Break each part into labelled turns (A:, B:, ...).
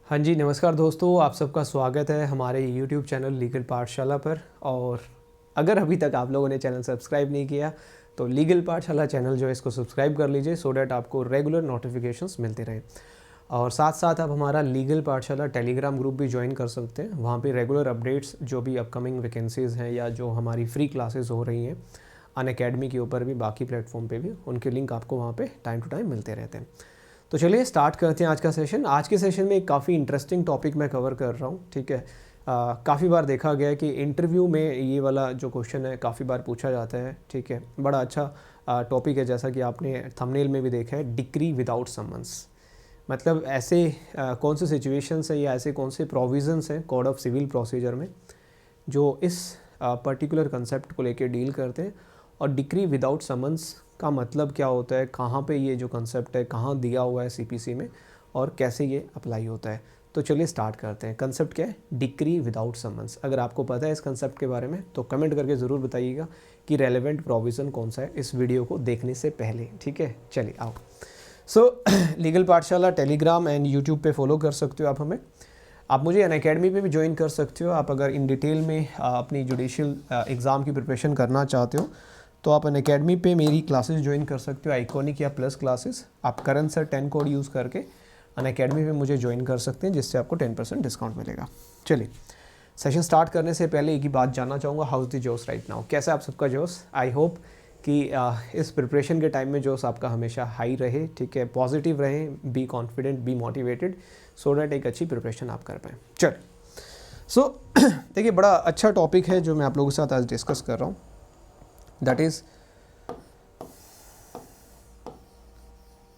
A: हाँ जी, नमस्कार दोस्तों, आप सबका स्वागत है हमारे यूट्यूब चैनल लीगल पाठशाला पर। और अगर अभी तक आप लोगों ने चैनल सब्सक्राइब नहीं किया तो लीगल पाठशाला चैनल जो है इसको सब्सक्राइब कर लीजिए सो डैट आपको रेगुलर नोटिफिकेशंस मिलते रहें। और साथ साथ आप हमारा लीगल पाठशाला टेलीग्राम ग्रुप भी ज्वाइन कर सकते हैं। वहाँ पे रेगुलर अपडेट्स जो भी अपकमिंग वैकेंसीज़ हैं या जो हमारी फ्री क्लासेस हो रही हैं अनअकैडमी के ऊपर भी, बाकी प्लेटफॉर्म पे भी, उनके लिंक आपको वहाँ पे टाइम टू टाइम मिलते रहते हैं। तो चलिए स्टार्ट करते हैं आज का सेशन। आज के सेशन में एक काफ़ी इंटरेस्टिंग टॉपिक मैं कवर कर रहा हूँ, ठीक है। काफ़ी बार देखा गया है कि इंटरव्यू में ये वाला जो क्वेश्चन है काफ़ी बार पूछा जाता है, ठीक है। बड़ा अच्छा टॉपिक है, जैसा कि आपने थंबनेल में भी देखा है, डिक्री विदाउट समन्स। मतलब ऐसे कौन से सिचुएशंस हैं या ऐसे कौन से प्रोविजंस हैं कोड ऑफ सिविल प्रोसीजर में जो इस पर्टिकुलर कंसेप्ट को लेकर डील करते हैं। और डिक्री विदाउट समन्स का मतलब क्या होता है, कहाँ पे ये जो कंसेप्ट है कहाँ दिया हुआ है सीपीसी में और कैसे ये अप्लाई होता है। तो चलिए स्टार्ट करते हैं। कंसेप्ट क्या है? Decree without summons. अगर आपको पता है इस कंसेप्ट के बारे में तो कमेंट करके ज़रूर बताइएगा कि रेलेवेंट प्रोविज़न कौन सा है इस वीडियो को देखने से पहले, ठीक है। चलिए आओ। लीगल पाठशाला टेलीग्राम एंड यूट्यूब पे फॉलो कर सकते हो आप हमें। आप मुझे अनअकैडमी पे भी ज्वाइन कर सकते हो। आप अगर इन डिटेल में अपनी जुडिशियल एग्ज़ाम की प्रिपरेशन करना चाहते हो तो आप अनअकैडमी पे मेरी क्लासेस ज्वाइन कर सकते हो, आइकॉनिक या प्लस क्लासेस। आप करंट सर 10 कोड यूज़ करके अनअकैडमी पे मुझे ज्वाइन कर सकते हैं, जिससे आपको 10% डिस्काउंट मिलेगा। चलिए सेशन स्टार्ट करने से पहले एक ही बात जानना चाहूँगा, हाउस द जोश राइट नाउ? कैसा है आप सबका जोश? आई होप कि इस प्रिपरेशन के टाइम में जोश आपका हमेशा हाई रहे, ठीक है, पॉजिटिव रहे, be confident, be motivated, so that एक अच्छी प्रिपरेशन आप कर पाएँ। चल देखिए, बड़ा अच्छा टॉपिक है जो मैं आप लोगों के साथ आज डिस्कस कर रहा हूँ। That is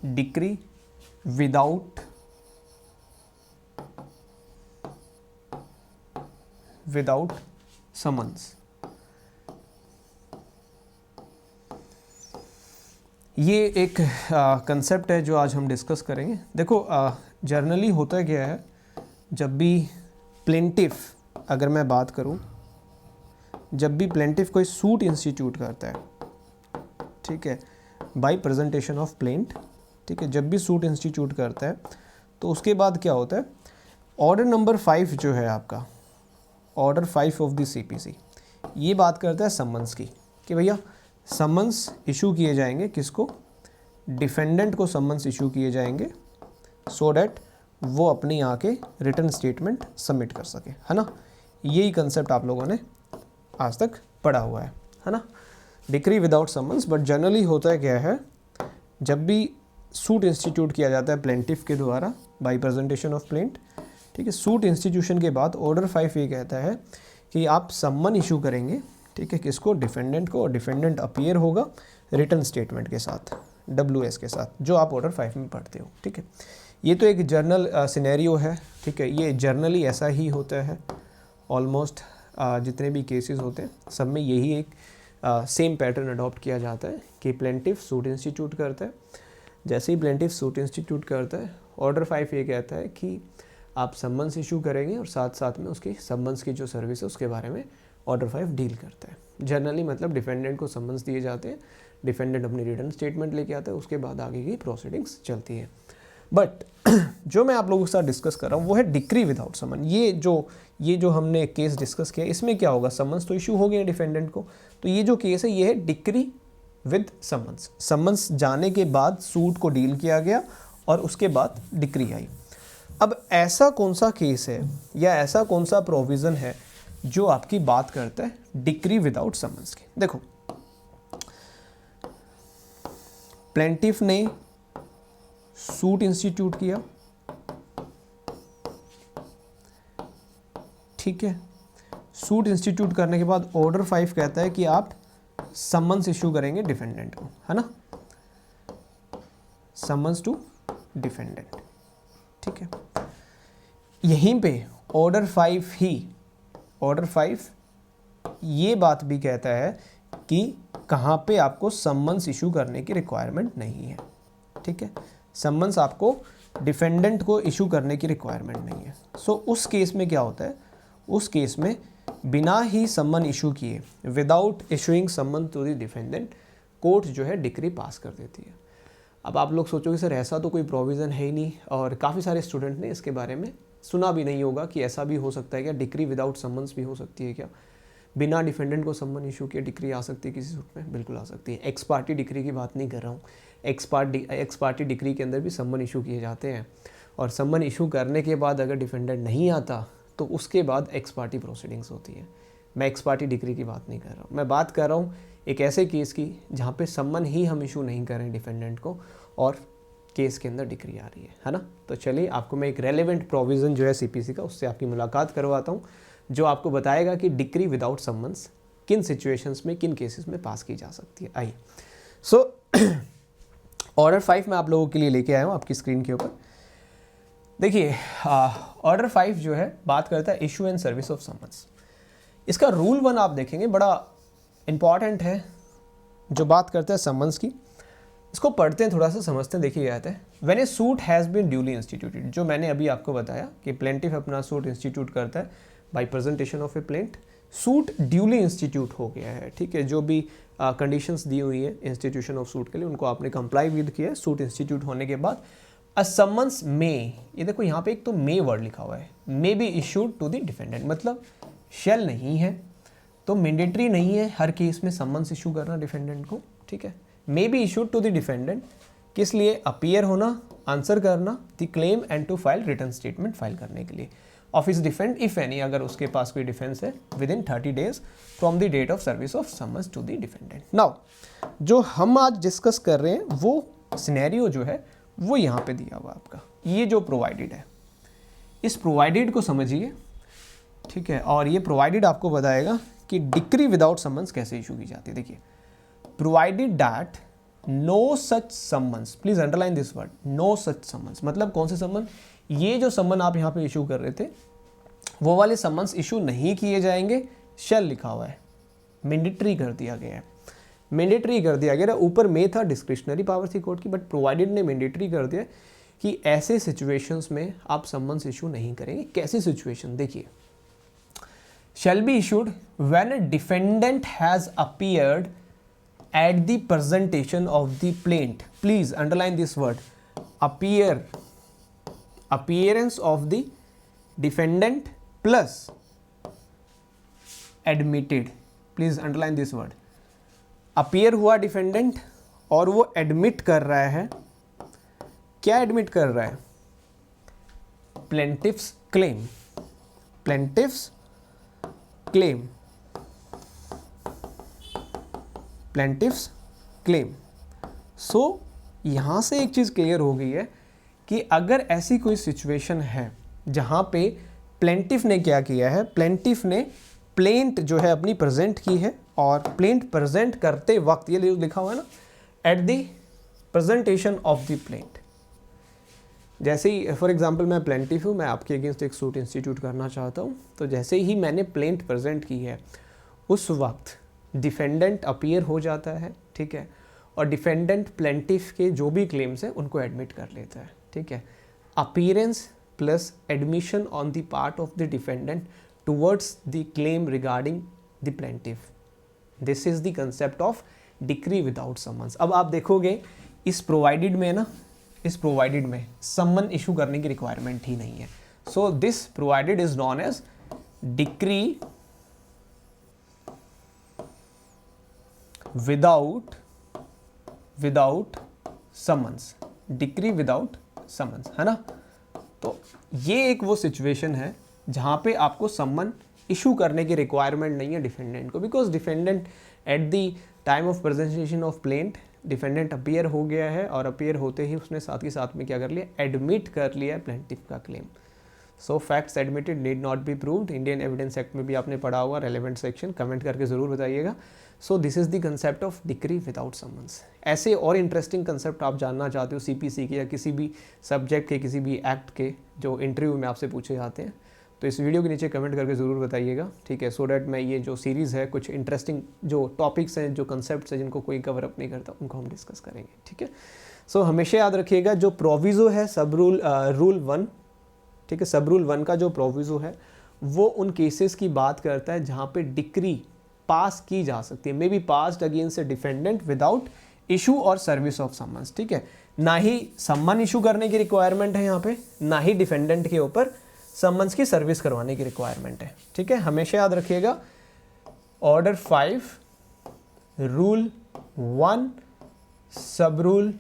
A: decree without summons. ये एक कंसेप्ट है जो आज हम डिस्कस करेंगे। देखो, जर्नली होता क्या है, जब भी प्लेंटिफ, अगर मैं बात करूं, जब भी प्लेंटिफ कोई सूट इंस्टीट्यूट करता है, ठीक है, बाय प्रेजेंटेशन ऑफ प्लेंट, ठीक है, जब भी सूट इंस्टीट्यूट करता है तो उसके बाद क्या होता है, ऑर्डर नंबर 5 जो है आपका, ऑर्डर 5 ऑफ द सीपीसी, ये बात करता है समन्स की, कि भैया समन्स इशू किए जाएंगे, किसको? डिफेंडेंट को समन्स इशू किए जाएंगे, सो डैट वो अपनी आके रिटर्न स्टेटमेंट सबमिट कर सके, है ना। यही कंसेप्ट आप लोगों ने आज तक पढ़ा हुआ है ना, decree without summons. But generally होता है क्या है, जब भी सूट इंस्टीट्यूट किया जाता है प्लेंटिफ के द्वारा बाय प्रेजेंटेशन ऑफ प्लेंट, ठीक है, सूट इंस्टीट्यूशन के बाद ऑर्डर 5 ये कहता है कि आप सम्मन इशू करेंगे, ठीक है, किसको? डिफेंडेंट को। और डिफेंडेंट अपीयर होगा रिटर्न स्टेटमेंट के साथ, WS के साथ, जो आप ऑर्डर 5 में पढ़ते हो, ठीक है। ये तो एक जर्नल सिनेरियो है, ठीक है, ये जर्नली ऐसा ही होता है। ऑलमोस्ट जितने भी केसेस होते हैं सब में यही एक सेम पैटर्न अडॉप्ट किया जाता है कि प्लेंटिफ सूट इंस्टीट्यूट करता है। जैसे ही प्लेंटिफ सूट इंस्टीट्यूट करता है, ऑर्डर 5 ये कहता है कि आप सम्मन्स इशू करेंगे और साथ साथ में उसकी सम्मन्स की जो सर्विस है उसके बारे में ऑर्डर 5 डील करता है। जनरली मतलब डिफेंडेंट को सम्मन्स दिए जाते हैं, डिफेंडेंट अपनी रिटर्न स्टेटमेंट लेके आता है, उसके बाद आगे की प्रोसीडिंग्स चलती है। बट जो मैं आप लोगों के साथ डिस्कस कर रहा हूँ वो है डिक्री विदाउट समन। ये जो हमने केस डिस्कस किया, इसमें क्या होगा, समन्स तो इशू हो गए डिफेंडेंट को, तो ये जो केस है ये है डिक्री विद समन्स। समन्स जाने के बाद सूट को डील किया गया और उसके बाद डिक्री आई। अब ऐसा कौन सा केस है या ऐसा कौन सा प्रोविज़न है जो आपकी बात करता है डिक्री विदाउट समन्स की? देखो, प्लेंटिफ ने सूट इंस्टीट्यूट किया, ठीक है, सूट इंस्टीट्यूट करने के बाद ऑर्डर 5 कहता है कि आप समन्स इशू करेंगे डिफेंडेंट को, है ना, समन्स टू डिफेंडेंट, ठीक है। यहीं पे ऑर्डर 5 ये बात भी कहता है कि कहाँ पे आपको समन्स इशू करने की रिक्वायरमेंट नहीं है, ठीक है, समन्स आपको डिफेंडेंट को इशू करने की रिक्वायरमेंट नहीं है। सो उस केस में क्या होता है, उस केस में बिना ही समन इशू किए, without issuing summon to the defendant, court जो है डिक्री पास कर देती है। अब आप लोग सोचोगे सर ऐसा तो कोई प्रोविज़न है ही नहीं, और काफ़ी सारे स्टूडेंट ने इसके बारे में सुना भी नहीं होगा कि ऐसा भी हो सकता है क्या, डिक्री विदाउट समन्स भी हो सकती है क्या, बिना डिफेंडेंट को समन इशू किए डिक्री आ सकती है किसी सूट में, बिल्कुल आ सकती है। एक्स पार्टी डिक्री की बात नहीं कर रहा हूँ, एक्स पार्टी डिक्री के अंदर भी समन इशू किए जाते हैं, और समन इशू करने के बाद अगर डिफेंडेंट नहीं आता तो उसके बाद एक्स पार्टी प्रोसीडिंग्स होती है। मैं एक्स पार्टी डिक्री की बात नहीं कर रहा हूँ, मैं बात कर रहा हूँ एक ऐसे केस की जहाँ पे समन ही हम इशू नहीं करें डिफेंडेंट को और केस के अंदर डिक्री आ रही है ना। तो चलिए आपको मैं एक रेलेवेंट प्रोविज़न जो है सीपीसी का उससे आपकी मुलाकात करवाता हूँ, जो आपको बताएगा कि डिक्री विदाउट समन्स किन सिचुएशंस में, किन केसेस में पास की जा सकती है। आइए, सो ऑर्डर 5 मैं आप लोगों के लिए लेके आया हूँ आपकी स्क्रीन के ऊपर। देखिए ऑर्डर 5 जो है बात करता है issue and service of summons. इसका रूल 1 आप देखेंगे बड़ा इंपॉर्टेंट है, जो बात करता है समन्स की। इसको पढ़ते हैं, थोड़ा सा समझते हैं। देखिए आता है when a suit has been duly instituted, जो मैंने अभी आपको बताया कि प्लेंटिफ अपना सूट इंस्टीट्यूट करता है by presentation of a plaint. Suit duly institute हो गया है, ठीक है, जो भी कंडीशंस दी हुई है इंस्टीट्यूशन ऑफ सूट के लिए उनको आपने कंप्लाई विद किया है। सूट इंस्टीट्यूट होने के बाद अ समन्स मे, ये देखो यहाँ पे एक तो मे वर्ड लिखा हुआ है, may be issued to the defendant, मतलब शेल नहीं है तो मैंडेटरी नहीं है हर केस में समन्स इशू करना डिफेंडेंट को, ठीक है। May be issued to the defendant, किस लिए, अपीयर होना, आंसर करना the claim and to file return statement file करने के लिए of his defend if any, अगर उसके पास कोई डिफेंस है within 30 days from the date of service of summons to the defendant. Now जो हम आज डिस्कस कर रहे हैं वो सिनेरियो जो है वो यहाँ पे दिया हुआ आपका, ये जो प्रोवाइडेड है, इस प्रोवाइडेड को समझिए, ठीक है। और ये प्रोवाइडेड आपको बताएगा कि डिक्री विदाउट समन्स कैसे इशू की जाती है। देखिए provided that no such summons, please underline this word, no such summons, मतलब कौन से समन, ये जो समन आप यहाँ पे इशू कर रहे थे वो वाले समन्स इशू नहीं किए जाएंगे, शेल लिखा हुआ है, मैंडेटरी कर दिया गया है, मैंडेटरी कर दिया गया। ऊपर में था डिस्क्रिशनरी पावर थी कोर्ट की, बट प्रोवाइडेड ने मैंडेटरी कर दिया कि ऐसे सिचुएशंस में आप समन्स इशू नहीं करेंगे। कैसी सिचुएशन, देखिए shall be issued when a defendant has appeared at the presentation of the plaint. Please underline this word, appear, appearance of the defendant plus admitted. Please underline this word, appear हुआ defendant और वो admit कर रहा है, क्या admit कर रहा है, plaintiff's claim, plaintiff's claim, plaintiff's claim. So यहाँ से एक चीज़ क्लियर हो गई है कि अगर ऐसी कोई सिचुएशन है जहाँ पे प्लेंटिफ ने क्या किया है, प्लेंटिफ ने प्लेंट जो है अपनी प्रेजेंट की है, और प्लेंट प्रेजेंट करते वक्त ये लिखा हुआ है ना, at the presentation of the plaint. जैसे ही फॉर एग्जांपल मैं प्लेंटिफ हूँ, मैं आपके अगेंस्ट एक सूट इंस्टीट्यूट करना चाहता हूँ, तो जैसे ही मैंने प्लेंट प्रेजेंट की है उस वक्त डिफेंडेंट अपीयर हो जाता है, ठीक है, और डिफेंडेंट प्लेंटिफ के जो भी क्लेम्स हैं उनको एडमिट कर लेता है, ठीक है। Appearance plus admission on the part of the defendant towards the claim regarding the plaintiff, this is the concept of decree without summons. अब आप देखोगे इस प्रोवाइडेड में ना, इस प्रोवाइडेड में समन इशू करने की रिक्वायरमेंट ही नहीं है। So this provided is known as decree without summons, decree without summons, है ना। तो ये एक वो सिचुएशन है जहां पे आपको समन इशू करने की रिक्वायरमेंट नहीं है डिफेंडेंट को, because defendant at the time of presentation of plaint defendant appear हो गया है, और अपीयर होते ही उसने साथ ही साथ में क्या कर लिया, एडमिट कर लिया प्लेंटिफ का claim. So facts admitted need not be proved, Indian evidence act में भी आपने पढ़ा हुआ रेलेवेंट सेक्शन, कमेंट करके जरूर बताइएगा। So this is the concept of decree without summons. ऐसे और इंटरेस्टिंग कंसेप्ट आप जानना चाहते हो सीपीसी के या किसी भी सब्जेक्ट के, किसी भी एक्ट के जो इंटरव्यू में आपसे पूछे जाते हैं, तो इस वीडियो के नीचे कमेंट करके ज़रूर बताइएगा, ठीक है, सो डैट मैं ये जो सीरीज़ है कुछ इंटरेस्टिंग जो टॉपिक्स हैं, जो कंसेप्ट्स हैं जिनको कोई कवर अप नहीं करता, उनको हम डिस्कस करेंगे, ठीक है। सो हमेशा याद रखिएगा जो प्रोविज़ो है सब रूल 1, ठीक है, सब रूल 1 का जो प्रोविज़ो है वो उन केसेस की बात करता है जहाँ पे डिक्री पास की जा सकती है, may be passed against A defendant without issue और सर्विस ऑफ समन्स, ठीक है। ना ही सम्मन इशू करने की रिक्वायरमेंट है यहाँ पे, ना ही डिफेंडेंट के ऊपर समन्स की सर्विस करवाने की रिक्वायरमेंट है। ठीक है, हमेशा याद रखिएगा ऑर्डर 5 रूल 1 सब रूल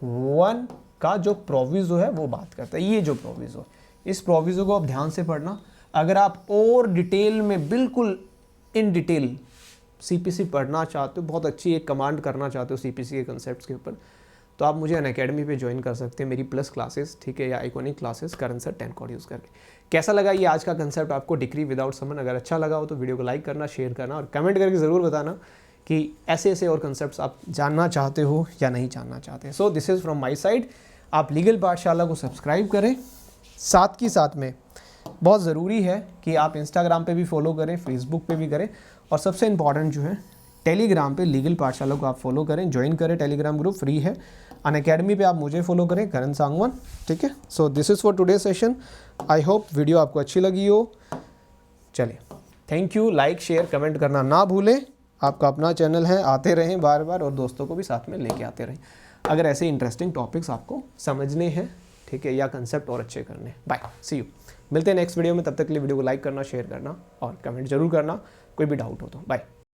A: 1 का जो प्रोविजो है वो बात करता है। ये जो प्रोविजो, इस प्रोविजो को आप ध्यान से पढ़ना। अगर आप और डिटेल में, बिल्कुल इन डिटेल सीपीसी पढ़ना चाहते हो, बहुत अच्छी एक कमांड करना चाहते हो सीपीसी के कंसेप्ट्स के ऊपर, तो आप मुझे अनअकैडमी पे ज्वाइन कर सकते हैं, मेरी प्लस क्लासेस, ठीक है, या आइकॉनिक क्लासेस करण सर 10 कोड यूज़ करके। कैसा लगा ये आज का कंसेप्ट आपको, डिग्री विदाउट समन? अगर अच्छा लगा हो तो वीडियो को लाइक करना, शेयर करना और कमेंट करके ज़रूर बताना कि ऐसे ऐसे और कंसेप्ट्स आप जानना चाहते हो या नहीं जानना चाहते। So this is from my side. आप लीगल पाठशाला को सब्सक्राइब करें, साथ ही साथ में बहुत ज़रूरी है कि आप इंस्टाग्राम पे भी फॉलो करें, फेसबुक पे भी करें, और सबसे इम्पॉर्टेंट जो है टेलीग्राम पे लीगल पाठशाला को आप फॉलो करें, ज्वाइन करें। टेलीग्राम ग्रुप फ्री है। अनअकैडमी पे आप मुझे फॉलो करें, करण सांगवान। ठीक है, so this is for today session. I hope video आपको अच्छी लगी हो। चलिए, thank you. Like share comment करना ना भूलें। आपका अपना चैनल है, आते रहें बार बार और दोस्तों को भी साथ में लेके आते रहें अगर ऐसे इंटरेस्टिंग टॉपिक्स आपको समझने हैं, ठीक है, या कंसेप्ट और अच्छे करने। Bye, see you. मिलते हैं नेक्स्ट वीडियो में, तब तक के लिए वीडियो को लाइक करना, शेयर करना और कमेंट जरूर करना कोई भी डाउट हो तो। बाय।